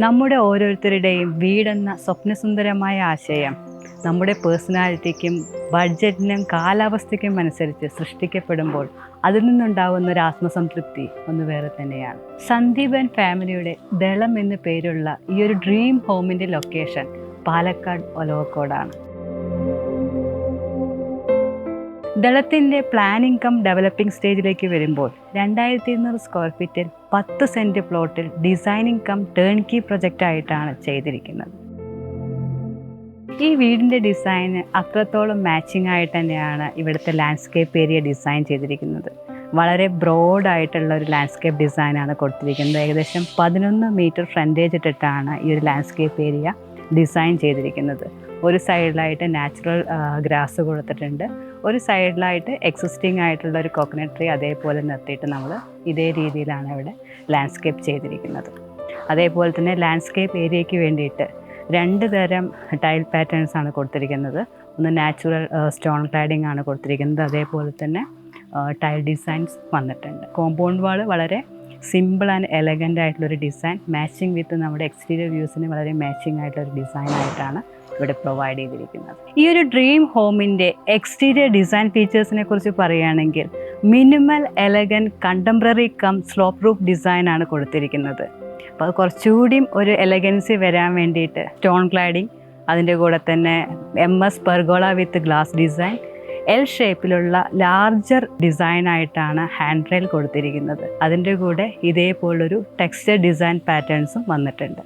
നമ്മുടെ ഓരോരുത്തരുടെയും വീടെന്ന സ്വപ്നസുന്ദരമായ ആശയം നമ്മുടെ പേഴ്സണാലിറ്റിക്കും ബഡ്ജറ്റിനും കാലാവസ്ഥയ്ക്കും അനുസരിച്ച് സൃഷ്ടിക്കപ്പെടുമ്പോൾ അതിൽ നിന്നുണ്ടാകുന്ന ഒരു ആത്മസംതൃപ്തി ഒന്ന് വേറെ തന്നെയാണ്. സന്ദീപ് ആൻഡ് ഫാമിലിയുടെ ദളം എന്നു പേരുള്ള ഈ ഒരു ഡ്രീം ഹോമിൻ്റെ ലൊക്കേഷൻ പാലക്കാട് ഒലവക്കോടാണ്. ദളത്തിൻ്റെ പ്ലാനിംഗ് കം ഡെവലപ്പിംഗ് സ്റ്റേജിലേക്ക് വരുമ്പോൾ 2200 സ്ക്വയർ ഫീറ്റിൽ 10 സെൻറ്റ് പ്ലോട്ടിൽ ഡിസൈനിങ് കം ടേൺ കീ പ്രൊജക്റ്റായിട്ടാണ് ചെയ്തിരിക്കുന്നത്. ഈ വീടിൻ്റെ ഡിസൈന് അത്രത്തോളം മാച്ചിങ് ആയിട്ട് തന്നെയാണ് ഇവിടുത്തെ ലാൻഡ്സ്കേപ്പ് ഏരിയ ഡിസൈൻ ചെയ്തിരിക്കുന്നത്. വളരെ ബ്രോഡായിട്ടുള്ള ഒരു ലാൻഡ്സ്കേപ്പ് ഡിസൈനാണ് കൊടുത്തിരിക്കുന്നത്. ഏകദേശം 11 മീറ്റർ ഫ്രണ്ടേജ് ഇട്ടിട്ടാണ് ഈ ഒരു ലാൻഡ്സ്കേപ്പ് ഏരിയ ഡിസൈൻ ചെയ്തിരിക്കുന്നത്. ഒരു സൈഡിലായിട്ട് നാച്ചുറൽ ഗ്രാസ് കൊടുത്തിട്ടുണ്ട്, ഒരു സൈഡിലായിട്ട് എക്സിസ്റ്റിംഗ് ആയിട്ടുള്ള ഒരു കോക്കനട്ട് ട്രീ അതേപോലെ നിർത്തിയിട്ട് നമ്മൾ ഇതേ രീതിയിലാണ് ഇവിടെ ലാൻഡ്സ്കേപ്പ് ചെയ്തിരിക്കുന്നത്. അതേപോലെ തന്നെ ലാൻഡ്സ്കേപ്പ് ഏരിയയ്ക്ക് വേണ്ടിയിട്ട് 2 തരം ടൈൽ പാറ്റേൺസ് ആണ് കൊടുത്തിരിക്കുന്നത്. ഒന്ന് നാച്ചുറൽ സ്റ്റോൺ ക്ലാഡിംഗ് ആണ് കൊടുത്തിരിക്കുന്നത്, അതേപോലെ തന്നെ ടൈൽ ഡിസൈൻസ് വന്നിട്ടുണ്ട്. കോമ്പൗണ്ട് വാൾ വളരെ സിമ്പിൾ ആൻഡ് എലഗൻ്റ് ആയിട്ടുള്ളൊരു ഡിസൈൻ, മാച്ചിങ് വിത്ത് നമ്മുടെ എക്സ്റ്റീരിയർ വ്യൂസിന് വളരെ മാച്ചിങ് ആയിട്ടുള്ളൊരു ഡിസൈൻ ആയിട്ടാണ് ഇവിടെ പ്രൊവൈഡ് ചെയ്തിരിക്കുന്നത്. ഈ ഒരു ഡ്രീം ഹോമിൻ്റെ എക്സ്റ്റീരിയർ ഡിസൈൻ ഫീച്ചേഴ്സിനെ കുറിച്ച് പറയുകയാണെങ്കിൽ minimal elegant contemporary cum slope roof design ആണ് കൊടുത്തിരിക്കുന്നത്. അപ്പോൾ അത് കുറച്ചുകൂടിയും ഒരു എലഗൻസി വരാൻ വേണ്ടിയിട്ട് സ്റ്റോൺ ക്ലാഡിങ്, അതിൻ്റെ കൂടെ തന്നെ MS pergola with glass design, L ഷേപ്പിലുള്ള ലാർജർ ഡിസൈനായിട്ടാണ് ഹാൻഡ് റെയിൽ കൊടുത്തിരിക്കുന്നത്. അതിൻ്റെ കൂടെ ഇതേപോലൊരു ടെക്സ്ചർ ഡിസൈൻ പാറ്റേൺസും വന്നിട്ടുണ്ട്.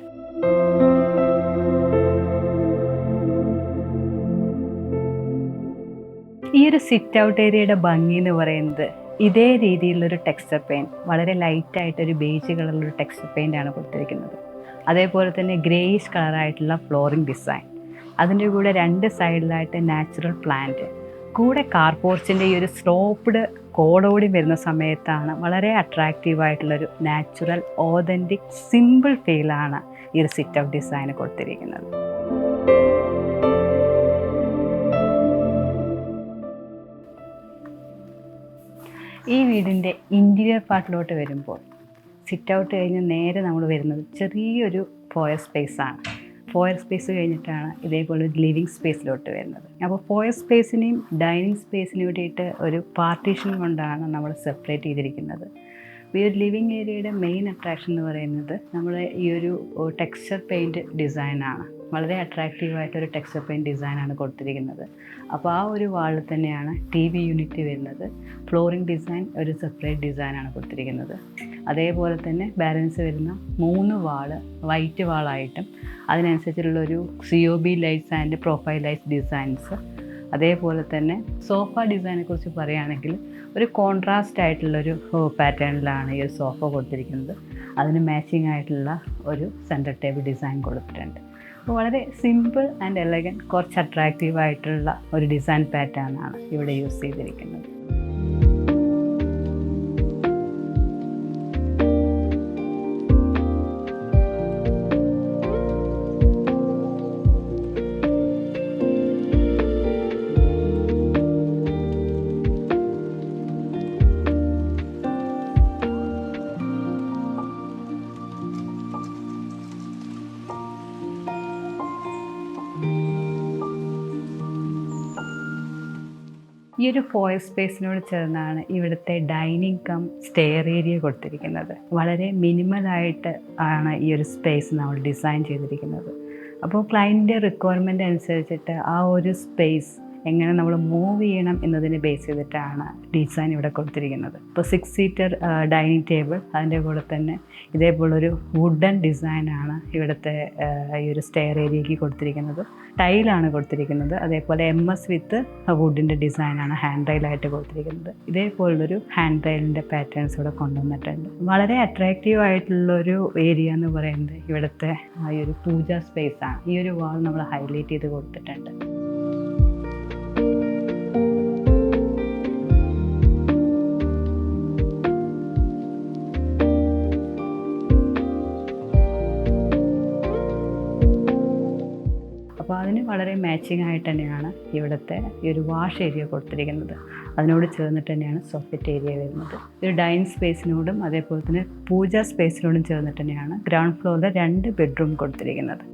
ഈ ഒരു സിറ്റ് ഔട്ട് ഏരിയയുടെ ഭംഗി എന്ന് പറയുന്നത് ഇതേ രീതിയിലുള്ളൊരു ടെക്സ്ചർ പെയിൻറ്റ്, വളരെ ലൈറ്റായിട്ടൊരു ബേജ് കളറിലൊരു ടെക്സ്ചർ പെയിൻ്റാണ് കൊടുത്തിരിക്കുന്നത്. അതേപോലെ തന്നെ ഗ്രേയിഷ് കളറായിട്ടുള്ള ഫ്ലോറിംഗ് ഡിസൈൻ, അതിൻ്റെ കൂടെ 2 സൈഡിലായിട്ട് നാച്ചുറൽ പ്ലാന്റ്, കൂടെ കാർ പോർച്ചിൻ്റെ ഈ ഒരു സ്ലോപ്പ്ഡ് കോടോടി വരുന്ന സമയത്താണ് വളരെ അട്രാക്റ്റീവായിട്ടുള്ളൊരു നാച്ചുറൽ ഓതൻറ്റിക് സിമ്പിൾ ഫീലാണ് ഈ ഒരു സിറ്റ് ഔട്ട് ഡിസൈന് കൊടുത്തിരിക്കുന്നത്. ഈ വീടിൻ്റെ ഇൻറ്റീരിയർ പാർട്ടിലോട്ട് വരുമ്പോൾ സിറ്റ് ഔട്ട് കഴിഞ്ഞ് നേരെ നമ്മൾ വരുന്നത് ചെറിയൊരു ഫോയർ സ്പേസാണ്. ഫോയർ സ്പേസ് കഴിഞ്ഞിട്ടാണ് ഇതേപോലെ ഒരു ലിവിങ് സ്പേസിലോട്ട് വരുന്നത്. അപ്പോൾ ഫോയർ സ്പേസിനെയും ഡൈനിങ് സ്പേസിനും വേണ്ടിയിട്ട് ഒരു പാർട്ടീഷൻ കൊണ്ടാണ് നമ്മൾ സെപ്പറേറ്റ് ചെയ്തിരിക്കുന്നത്. ഈ ഒരു ലിവിങ് ഏരിയയുടെ മെയിൻ അട്രാക്ഷൻ എന്ന് പറയുന്നത് നമ്മുടെ ഈ ഒരു ടെക്സ്ചർ പെയിൻറ്റ് ഡിസൈനാണ്. വളരെ അട്രാക്റ്റീവായിട്ടൊരു ടെക്സ്ചർ പെയിൻറ്റ് ഡിസൈനാണ് കൊടുത്തിരിക്കുന്നത്. അപ്പോൾ ആ ഒരു വാളിൽ തന്നെയാണ് TV യൂണിറ്റ് വരുന്നത്. ഫ്ലോറിംഗ് ഡിസൈൻ ഒരു സെപ്പറേറ്റ് ഡിസൈനാണ് കൊടുത്തിരിക്കുന്നത്. അതേപോലെ തന്നെ ബാലൻസ് വരുന്ന 3 വാള് വൈറ്റ് വാളായിട്ടും അതിനനുസരിച്ചുള്ളൊരു COB lights and profile lights designs. അതേപോലെ തന്നെ സോഫ ഡിസൈനെ കുറിച്ച് പറയുകയാണെങ്കിൽ ഒരു കോൺട്രാസ്റ്റ് ആയിട്ടുള്ളൊരു പാറ്റേണിലാണ് ഈ ഒരു സോഫ കൊടുത്തിരിക്കുന്നത്. അതിന് മാച്ചിങ് ആയിട്ടുള്ള ഒരു സെൻറ്റർ ടേബിൾ ഡിസൈൻ കൊടുത്തിട്ടുണ്ട്. അപ്പോൾ വളരെ സിമ്പിൾ ആൻഡ് എലഗൻറ്റ്, കുറച്ച് അട്രാക്റ്റീവായിട്ടുള്ള ഒരു ഡിസൈൻ പാറ്റേണാണ് ഇവിടെ യൂസ് ചെയ്തിരിക്കുന്നത്. ഈ ഒരു ഫോയർ സ്പേസിനോട് ചേർന്നാണ് ഇവിടുത്തെ ഡൈനിങ് കം സ്റ്റെയർ ഏരിയ കൊടുത്തിരിക്കുന്നത്. വളരെ മിനിമലായിട്ട് ആണ് ഈ ഒരു സ്പേസ് നമ്മൾ ഡിസൈൻ ചെയ്തിരിക്കുന്നത്. അപ്പോൾ ക്ലയൻറ്റിൻ്റെ റിക്വയർമെൻ്റ് അനുസരിച്ചിട്ട് ആ ഒരു സ്പേസ് എങ്ങനെ നമ്മൾ മൂവ് ചെയ്യണം എന്നതിനെ ബേസ് ചെയ്തിട്ടാണ് ഡിസൈൻ ഇവിടെ കൊടുത്തിരിക്കുന്നത്. ഇപ്പോൾ 6 സീറ്റർ ഡൈനിങ് ടേബിൾ, അതിൻ്റെ കൂടെ തന്നെ ഇതേപോലൊരു വുഡൻ ഡിസൈനാണ് ഇവിടുത്തെ ഈ ഒരു സ്റ്റെയർ ഏരിയയ്ക്ക് കൊടുത്തിരിക്കുന്നത്. ടൈലാണ് കൊടുത്തിരിക്കുന്നത്. അതേപോലെ MS വിത്ത് വുഡിൻ്റെ ഡിസൈനാണ് ഹാൻഡ് റെയിലായിട്ട് കൊടുത്തിരിക്കുന്നത്. ഇതേപോലുള്ളൊരു ഹാൻഡ് റെയിലിൻ്റെ പാറ്റേൺസ് ഇവിടെ കൊണ്ടുവന്നിട്ടുണ്ട്. വളരെ അട്രാക്റ്റീവ് ആയിട്ടുള്ളൊരു ഏരിയ എന്ന് പറയുന്നത് ഇവിടുത്തെ ഈ ഒരു പൂജ സ്പേസാണ്. ഈ ഒരു വാൾ നമ്മൾ ഹൈലൈറ്റ് ചെയ്ത് കൊടുത്തിട്ടുണ്ട്. അപ്പോൾ അതിന് വളരെ മാച്ചിങ് ആയിട്ട് തന്നെയാണ് ഇവിടുത്തെ ഈ ഒരു വാഷ് ഏരിയ കൊടുത്തിരിക്കുന്നത്. അതിനോട് ചേർന്നിട്ട് തന്നെയാണ് സോഫറ്റ് ഏരിയ വരുന്നത്. ഒരു ഡൈനിങ് സ്പേസിനോടും അതേപോലെ തന്നെ പൂജ സ്പേസിനോടും ചേർന്നിട്ട് തന്നെയാണ് ഗ്രൗണ്ട് ഫ്ലോറിൽ 2 ബെഡ്റൂം കൊടുത്തിരിക്കുന്നത്.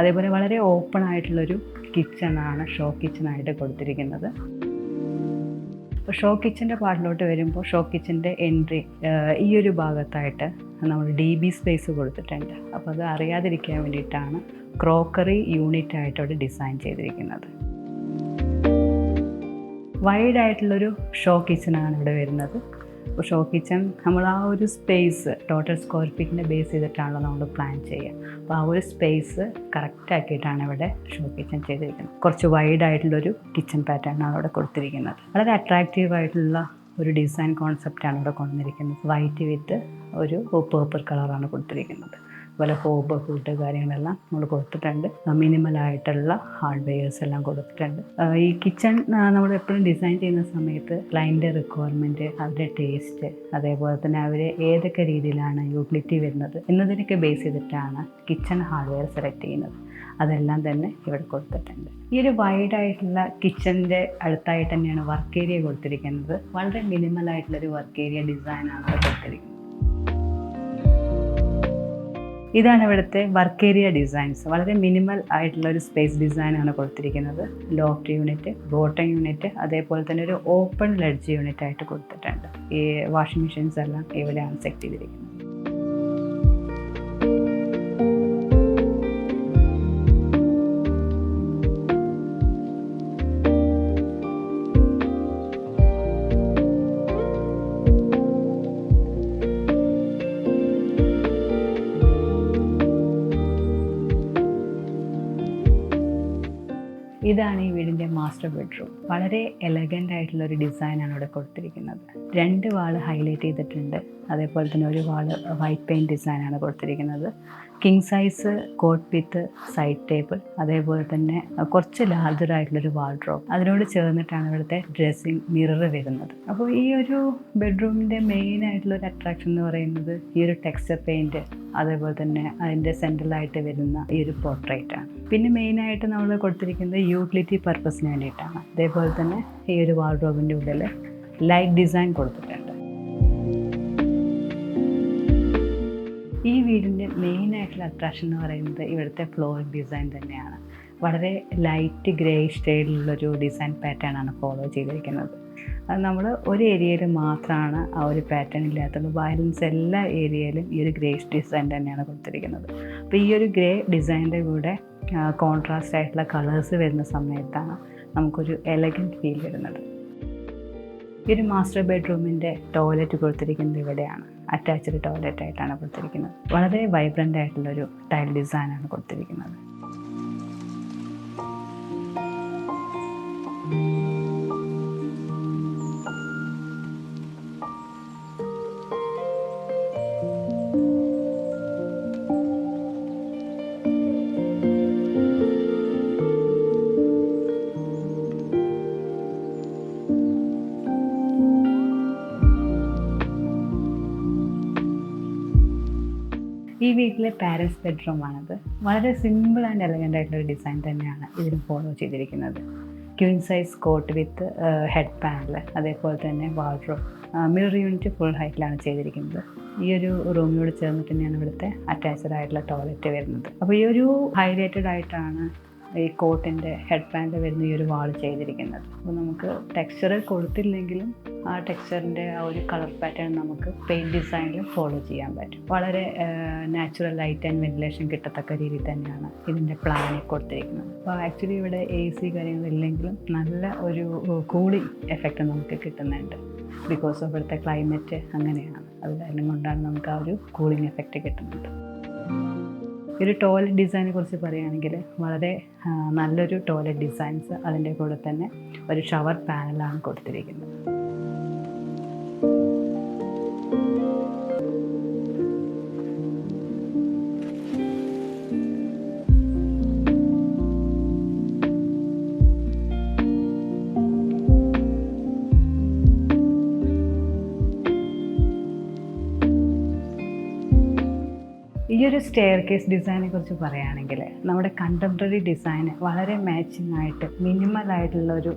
അതേപോലെ വളരെ ഓപ്പൺ ആയിട്ടുള്ളൊരു കിച്ചണാണ് ഷോ കിച്ചണായിട്ട് കൊടുത്തിരിക്കുന്നത്. അപ്പോൾ ഷോ കിച്ചൻ്റെ പാർട്ടിലോട്ട് വരുമ്പോൾ ഷോ കിച്ചൻ്റെ എൻട്രി ഈ ഒരു ഭാഗത്തായിട്ട് നമ്മൾ DB സ്പേസ് കൊടുത്തിട്ടുണ്ട്. അപ്പോൾ അത് അറിയാതിരിക്കാൻ വേണ്ടിയിട്ടാണ് ക്രോക്കറി യൂണിറ്റ് ആയിട്ട് അവിടെ ഡിസൈൻ ചെയ്തിരിക്കുന്നത്. വൈഡായിട്ടുള്ളൊരു ഷോ കിച്ചണാണ് ഇവിടെ വരുന്നത്. അപ്പോൾ ഷോ കിച്ചൺ നമ്മൾ ആ ഒരു സ്പേസ് ടോട്ടൽ സ്ക്വയർ ഫീറ്റിനെ ബേസ് ചെയ്തിട്ടാണല്ലോ നമ്മൾ പ്ലാൻ ചെയ്യുക. അപ്പോൾ ആ ഒരു സ്പേസ് കറക്റ്റാക്കിയിട്ടാണ് ഇവിടെ ഷോ കിച്ചൺ ചെയ്തിരിക്കുന്നത്. കുറച്ച് വൈഡായിട്ടുള്ളൊരു കിച്ചൺ പാറ്റേണാണ് അവിടെ കൊടുത്തിരിക്കുന്നത്. വളരെ അട്രാക്റ്റീവായിട്ടുള്ള ഒരു ഡിസൈൻ കോൺസെപ്റ്റാണ് ഇവിടെ കൊണ്ടുവന്നിരിക്കുന്നത്. വൈറ്റ് വിത്ത് ഒരു പേർപ്പിൾ കളറാണ് കൊടുത്തിരിക്കുന്നത്. അതുപോലെ ഹോബ് ഫുഡ് കാര്യങ്ങളെല്ലാം നമ്മൾ കൊടുത്തിട്ടുണ്ട്. മിനിമലായിട്ടുള്ള ഹാർഡ്വെയർസ് എല്ലാം കൊടുത്തിട്ടുണ്ട്. ഈ കിച്ചൺ നമ്മൾ എപ്പോഴും ഡിസൈൻ ചെയ്യുന്ന സമയത്ത് ക്ലയൻറ്റ് റിക്വയർമെൻറ്റ്, അവരുടെ ടേസ്റ്റ്, അതേപോലെ തന്നെ അവർ ഏതൊക്കെ രീതിയിലാണ് യൂട്ടിലിറ്റി വരുന്നത് എന്നതിനൊക്കെ ബേസ് ചെയ്തിട്ടാണ് കിച്ചൺ ഹാർഡ്വെയർ സെലക്ട് ചെയ്യുന്നത്. അതെല്ലാം തന്നെ ഇവിടെ കൊടുത്തിട്ടുണ്ട്. ഈ ഒരു വൈഡായിട്ടുള്ള കിച്ചൻ്റെ അടുത്തായിട്ട് തന്നെയാണ് വർക്ക് ഏരിയ കൊടുത്തിരിക്കുന്നത്. വളരെ മിനിമലായിട്ടുള്ളൊരു വർക്ക് ഏരിയ ഡിസൈനാണ് ഇവിടെ കൊടുത്തിരിക്കുന്നത്. ഇതാണ് ഇവിടുത്തെ വർക്ക് ഏരിയ ഡിസൈൻസ്. വളരെ മിനിമൽ ആയിട്ടുള്ള ഒരു സ്പേസ് ഡിസൈനാണ് കൊടുത്തിരിക്കുന്നത്. ലോഫ്റ്റ് യൂണിറ്റ്, ബോട്ടം യൂണിറ്റ്, അതേപോലെ തന്നെ ഒരു ഓപ്പൺ ലെഡ്ജ് യൂണിറ്റ് ആയിട്ട് കൊടുത്തിട്ടുണ്ട്. ഈ വാഷിംഗ് മെഷീൻസ് എല്ലാം ഇവിടെയാണ് സെറ്റ് ചെയ്തിരിക്കുന്നത്. ഇതാണ് ഈ വീടിൻ്റെ മാസ്റ്റർ ബെഡ്റൂം. വളരെ എലഗൻ്റ് ആയിട്ടുള്ളൊരു ഡിസൈനാണ് ഇവിടെ കൊടുത്തിരിക്കുന്നത്. 2 വാൾ ഹൈലൈറ്റ് ചെയ്തിട്ടുണ്ട്. അതേപോലെ തന്നെ ഒരു വാൾ വൈറ്റ് പെയിൻറ്റ് ഡിസൈനാണ് കൊടുത്തിരിക്കുന്നത്. King size cot with side table, അതേപോലെ തന്നെ കുറച്ച് ലാർജറായിട്ടുള്ളൊരു വാർഡ്രോബ്, അതിനോട് ചേർന്നിട്ടാണ് ഇവിടുത്തെ ഡ്രസ്സിങ് മിറർ വരുന്നത്. അപ്പോൾ ഈ ഒരു ബെഡ്റൂമിൻ്റെ മെയിൻ ആയിട്ടുള്ളൊരു അട്രാക്ഷൻ എന്ന് പറയുന്നത് ഈ ഒരു ടെക്സ്ചർ പെയിൻറ്റ്, അതേപോലെ തന്നെ അതിൻ്റെ സെൻട്രലായിട്ട് വരുന്ന ഈ ഒരു പോർട്രേറ്റാണ്. പിന്നെ മെയിനായിട്ട് നമ്മൾ കൊടുത്തിരിക്കുന്നത് യൂട്ടിലിറ്റി പർപ്പസിന് വേണ്ടിയിട്ടാണ്. അതേപോലെ തന്നെ ഈ ഒരു വാർഡ്രോബിൻ്റെ ഉള്ളിൽ ലൈറ്റ് ഡിസൈൻ കൊടുത്തിട്ടുണ്ട്. ഈ വീടിൻ്റെ മെയിനായിട്ടുള്ള അട്രാക്ഷൻ എന്ന് പറയുന്നത് ഇവിടുത്തെ ഫ്ലോറിംഗ് ഡിസൈൻ തന്നെയാണ്. വളരെ ലൈറ്റ് ഗ്രേ ഷെയ്ഡിലുള്ളൊരു ഡിസൈൻ പാറ്റേൺ ആണ് ഫോളോ ചെയ്തിരിക്കുന്നത്. അത് നമ്മൾ ഒരു ഏരിയയിൽ മാത്രമാണ് ആ ഒരു പാറ്റേൺ ഇല്ലാത്തുള്ളൂ. ബാലൻസ് എല്ലാ ഏരിയയിലും ഈ ഒരു ഗ്രേ ഡിസൈൻ തന്നെയാണ് കൊടുത്തിരിക്കുന്നത്. അപ്പോൾ ഈ ഒരു ഗ്രേ ഡിസൈൻ്റെ കൂടെ കോൺട്രാസ്റ്റ് ആയിട്ടുള്ള കളേഴ്സ് വരുന്ന സമയത്താണ് നമുക്കൊരു എലഗൻറ്റ് ഫീൽ വരുന്നത്. ഈ ഒരു മാസ്റ്റർ ബെഡ്റൂമിൻ്റെ ടോയ്ലറ്റ് കൊടുത്തിരിക്കുന്നത് ഇവിടെയാണ്. അറ്റാച്ച്ഡ് ടോയ്ലറ്റ് ആയിട്ടാണ് കൊടുത്തിരിക്കുന്നത്. വളരെ വൈബ്രൻ്റ് ആയിട്ടുള്ളൊരു ടൈൽ ഡിസൈനാണ് കൊടുത്തിരിക്കുന്നത്. ഈ വീട്ടിലെ പാരൻസ് ബെഡ്റൂമാണത്. വളരെ സിമ്പിൾ ആൻഡ് എലഗൻ്റ് ആയിട്ടുള്ളൊരു ഡിസൈൻ തന്നെയാണ് ഇതിന് ഫോളോ ചെയ്തിരിക്കുന്നത്. Queen size cot with head panel, അതേപോലെ തന്നെ വാർഡ്രോബ്, മിറർ യൂണിറ്റ് ഫുൾ ഹൈറ്റിലാണ് ചെയ്തിരിക്കുന്നത്. ഈ ഒരു റൂമിനോട് ചേർന്നിട്ട് തന്നെയാണ് ഇവിടുത്തെ അറ്റാച്ച്ഡ് ആയിട്ടുള്ള ടോയ്ലറ്റ് വരുന്നത്. അപ്പോൾ ഈ ഒരു ഹൈലൈറ്റഡ് ആയിട്ടാണ് ഈ കോട്ടിൻ്റെ ഹെഡ് പാനൽ വരുന്ന ഈ ഒരു വാൾ ചെയ്തിരിക്കുന്നത്. അപ്പോൾ നമുക്ക് ടെക്സ്ചർ കൊടുത്തില്ലെങ്കിലും ആ ടെക്സ്ചറിൻ്റെ ആ ഒരു കളർ പാറ്റേൺ നമുക്ക് പെയിൻറ്റ് ഡിസൈനിൽ ഫോളോ ചെയ്യാൻ പറ്റും. വളരെ നാച്ചുറൽ ലൈറ്റ് ആൻഡ് വെന്റിലേഷൻ കിട്ടത്തക്ക രീതിയിൽ തന്നെയാണ് ഇതിൻ്റെ പ്ലാനിൽ കൊടുത്തിരിക്കുന്നത്. അപ്പോൾ ആക്ച്വലി ഇവിടെ AC കാര്യങ്ങളില്ലെങ്കിലും നല്ല ഒരു കൂളിംഗ് എഫക്റ്റ് നമുക്ക് കിട്ടുന്നുണ്ട്. ബിക്കോസ് ഓഫ് ഇവിടുത്തെ ക്ലൈമറ്റ് അങ്ങനെയാണ്. അത് കാരണം കൊണ്ടാണ് നമുക്ക് ആ ഒരു കൂളിംഗ് എഫക്റ്റ് കിട്ടുന്നത്. ഈ ഒരു ടോയ്ലറ്റ് ഡിസൈനെ കുറിച്ച് പറയുകയാണെങ്കിൽ വളരെ നല്ലൊരു ടോയ്ലറ്റ് ഡിസൈൻസ്, അതിൻ്റെ കൂടെ തന്നെ ഒരു ഷവർ പാനലാണ് കൊടുത്തിരിക്കുന്നത്. ഈ ഒരു സ്റ്റെയർ കേസ് ഡിസൈനെ കുറിച്ച് പറയുകയാണെങ്കിൽ നമ്മുടെ കണ്ടംപററി ഡിസൈന് വളരെ മാച്ചിങ് ആയിട്ട് മിനിമൽ ആയിട്ടുള്ള ഒരു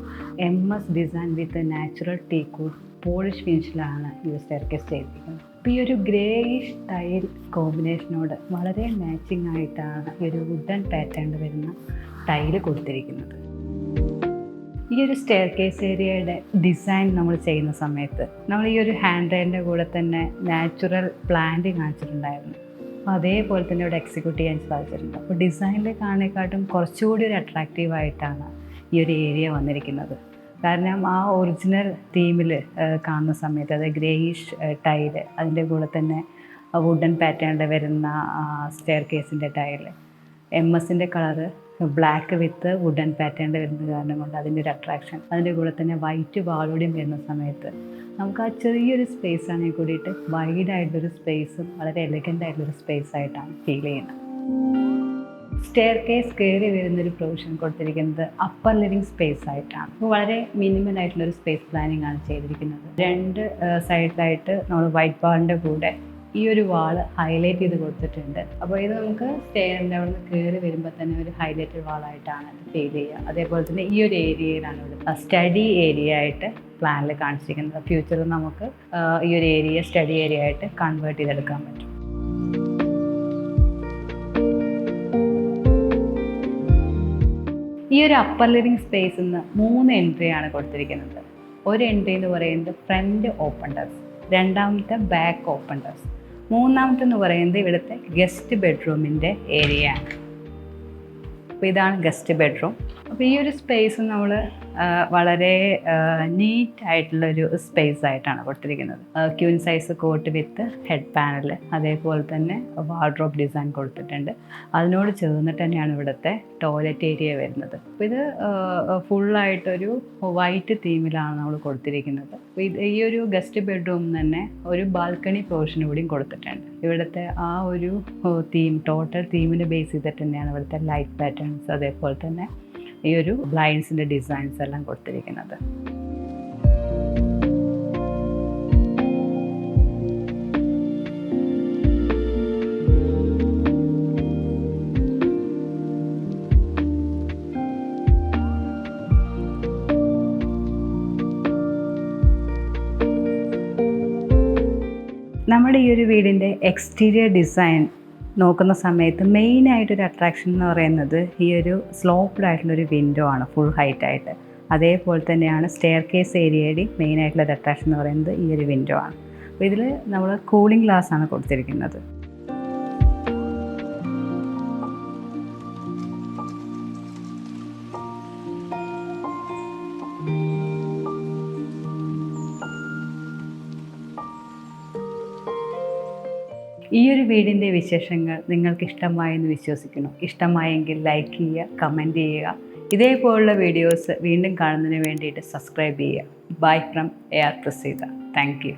MS design with natural teakwood polish ഫിനിഷിലാണ് ഈ സ്റ്റെയർ കേസ് ചെയ്തിരിക്കുന്നത്. അപ്പോൾ ഈ ഒരു ഗ്രേയിഷ് ടൈൽ കോമ്പിനേഷനോട് വളരെ മാച്ചിങ് ആയിട്ടാണ് ഈ ഒരു വുഡൻ പാറ്റേൺ വരുന്ന ടൈല് കൊടുത്തിരിക്കുന്നത്. ഈ ഒരു സ്റ്റെയർ കേസ് ഏരിയയുടെ ഡിസൈൻ നമ്മൾ ചെയ്യുന്ന സമയത്ത് നമ്മൾ ഈ ഒരു ഹാൻഡ് റെയിലിൻ്റെ കൂടെ തന്നെ നാച്ചുറൽ പ്ലാന്റ് കാണിച്ചിട്ടുണ്ടായിരുന്നു. അപ്പോൾ അതേപോലെ തന്നെ ഇവിടെ എക്സിക്യൂട്ട് ചെയ്യാൻ സാധിച്ചിട്ടുണ്ട്. അപ്പോൾ ഡിസൈനിൽ കാണേക്കാട്ടും കുറച്ചുകൂടി ഒരു അട്രാക്റ്റീവായിട്ടാണ് ഈ ഒരു ഏരിയ വന്നിരിക്കുന്നത്. കാരണം ആ ഒറിജിനൽ തീമിൽ കാണുന്ന സമയത്ത് അത് ഗ്രേയിഷ് ടൈല്, അതിൻ്റെ കൂടെ തന്നെ വുഡൻ പാറ്റേണിൽ വരുന്ന സ്റ്റെയർ കേസിൻ്റെ ടൈല്, MS-ൻ്റെ കളറ് ബ്ലാക്ക് വിത്ത് വുഡൻ പാറ്റേണിൽ വരുന്നത് കാരണം കൊണ്ട് അതിൻ്റെ ഒരു അട്രാക്ഷൻ, അതിൻ്റെ കൂടെ തന്നെ വൈറ്റ് വാളോടെയും വരുന്ന സമയത്ത് നമുക്ക് ആ ചെറിയൊരു സ്പേസ് ആണെങ്കിൽ കൂടിയിട്ട് വൈഡായിട്ടൊരു സ്പേസും വളരെ എലഗൻ്റ് ആയിട്ടുള്ളൊരു സ്പേസ് ആയിട്ടാണ് ഫീൽ ചെയ്യുന്നത്. സ്റ്റെയർ കേസ് കയറി വരുന്നൊരു പ്രൊവിഷൻ കൊടുത്തിരിക്കുന്നത് അപ്പർ ലിവിങ് സ്പേസ് ആയിട്ടാണ്. അപ്പോൾ വളരെ മിനിമൽ ആയിട്ടുള്ളൊരു സ്പേസ് പ്ലാനിങ് ആണ് ചെയ്തിരിക്കുന്നത്. 2 സൈഡിലായിട്ട് നമ്മൾ വൈറ്റ് വാളിൻ്റെ കൂടെ ഈ ഒരു വാള് ഹൈലൈറ്റ് ചെയ്ത് കൊടുത്തിട്ടുണ്ട്. അപ്പോൾ ഇത് നമുക്ക് സ്റ്റെയറിൻ്റെ അവിടെ നിന്ന് കയറി വരുമ്പോൾ തന്നെ ഒരു ഹൈലൈറ്റഡ് വാളായിട്ടാണ് ഫീൽ ചെയ്യുക. അതേപോലെ തന്നെ ഈ ഒരു ഏരിയയിലാണ് ഇവിടെ സ്റ്റഡി ഏരിയ ആയിട്ട് പ്ലാനിൽ കാണിച്ചിരിക്കുന്നത്. ഫ്യൂച്ചറിൽ നമുക്ക് ഈ ഒരു ഏരിയ സ്റ്റഡി ഏരിയ ആയിട്ട് കൺവേർട്ട് ചെയ്തെടുക്കാൻ പറ്റും. ഈ ഒരു അപ്പർ ലിവിങ് സ്പേസിൽ നിന്ന് 3 എൻട്രിയാണ് കൊടുത്തിരിക്കുന്നത്. ഒരു എൻട്രി എന്ന് പറയുന്നത് ഫ്രണ്ട് ഓപ്പൺ ടെറസ്, രണ്ടാമത്തെ ബാക്ക് ഓപ്പൺ ടെറസ്, മൂന്നാമത്തെ എന്ന് പറയുന്നത് ഇവിടുത്തെ ഗസ്റ്റ് ബെഡ്റൂമിൻ്റെ ഏരിയ ആണ്. അപ്പോൾ ഇതാണ് ഗസ്റ്റ് ബെഡ്റൂം. അപ്പോൾ ഈ ഒരു സ്പേസ് നമ്മൾ വളരെ നീറ്റ് ആയിട്ടുള്ളൊരു സ്പേസ് ആയിട്ടാണ് കൊടുത്തിരിക്കുന്നത്. Queen size cot with head panel, അതേപോലെ തന്നെ വാർഡ്രോബ് ഡിസൈൻ കൊടുത്തിട്ടുണ്ട്. അതിനോട് ചേർന്നിട്ട് തന്നെയാണ് ഇവിടുത്തെ ടോയ്ലറ്റ് ഏരിയ വരുന്നത്. അപ്പോൾ ഇത് ഫുള്ളായിട്ടൊരു വൈറ്റ് തീമിലാണ് നമ്മൾ കൊടുത്തിരിക്കുന്നത്. അപ്പോൾ ഈ ഒരു ഗസ്റ്റ് ബെഡ്റൂം തന്നെ ഒരു ബാൽക്കണി പോർഷൻ കൂടിയും കൊടുത്തിട്ടുണ്ട്. ഇവിടുത്തെ ആ ഒരു തീം, ടോട്ടൽ തീമിനെ ബേസ് ചെയ്തിട്ട് തന്നെയാണ് ഇവിടുത്തെ ലൈറ്റ് പാറ്റേൺസ്, അതേപോലെ തന്നെ ഈ ഒരു ബ്ലൈൻഡ്സിൻ്റെ ഡിസൈൻസ് എല്ലാം കൊടുത്തിരിക്കുന്നത്. നമ്മുടെ ഈ ഒരു വീടിൻ്റെ എക്സ്റ്റീരിയർ ഡിസൈൻ നോക്കുന്ന സമയത്ത് മെയിനായിട്ടൊരു അട്രാക്ഷൻ എന്ന് പറയുന്നത് ഈ ഒരു സ്ലോപ്ഡ് ആയിട്ടുള്ളൊരു വിൻഡോ ആണ്, ഫുൾ ഹൈറ്റായിട്ട്. അതേപോലെ തന്നെയാണ് സ്റ്റെയർ കേസ് ഏരിയയുടെയും മെയിനായിട്ടുള്ളൊരു അട്രാക്ഷൻ എന്ന് പറയുന്നത് ഈ ഒരു വിൻഡോ ആണ്. അപ്പോൾ ഇതിൽ നമ്മൾ കൂളിംഗ് ഗ്ലാസ് ആണ് കൊടുത്തിരിക്കുന്നത്. ഈ ഒരു വീടിൻ്റെ വിശേഷങ്ങൾ നിങ്ങൾക്ക് ഇഷ്ടമായെന്ന് വിശ്വസിക്കുന്നു. ഇഷ്ടമായെങ്കിൽ ലൈക്ക് ചെയ്യുക, കമൻറ്റ് ചെയ്യുക. ഇതേപോലുള്ള വീഡിയോസ് വീണ്ടും കാണുന്നതിന് വേണ്ടിയിട്ട് സബ്സ്ക്രൈബ് ചെയ്യുക. Bye from AR Praseetha. Thank you.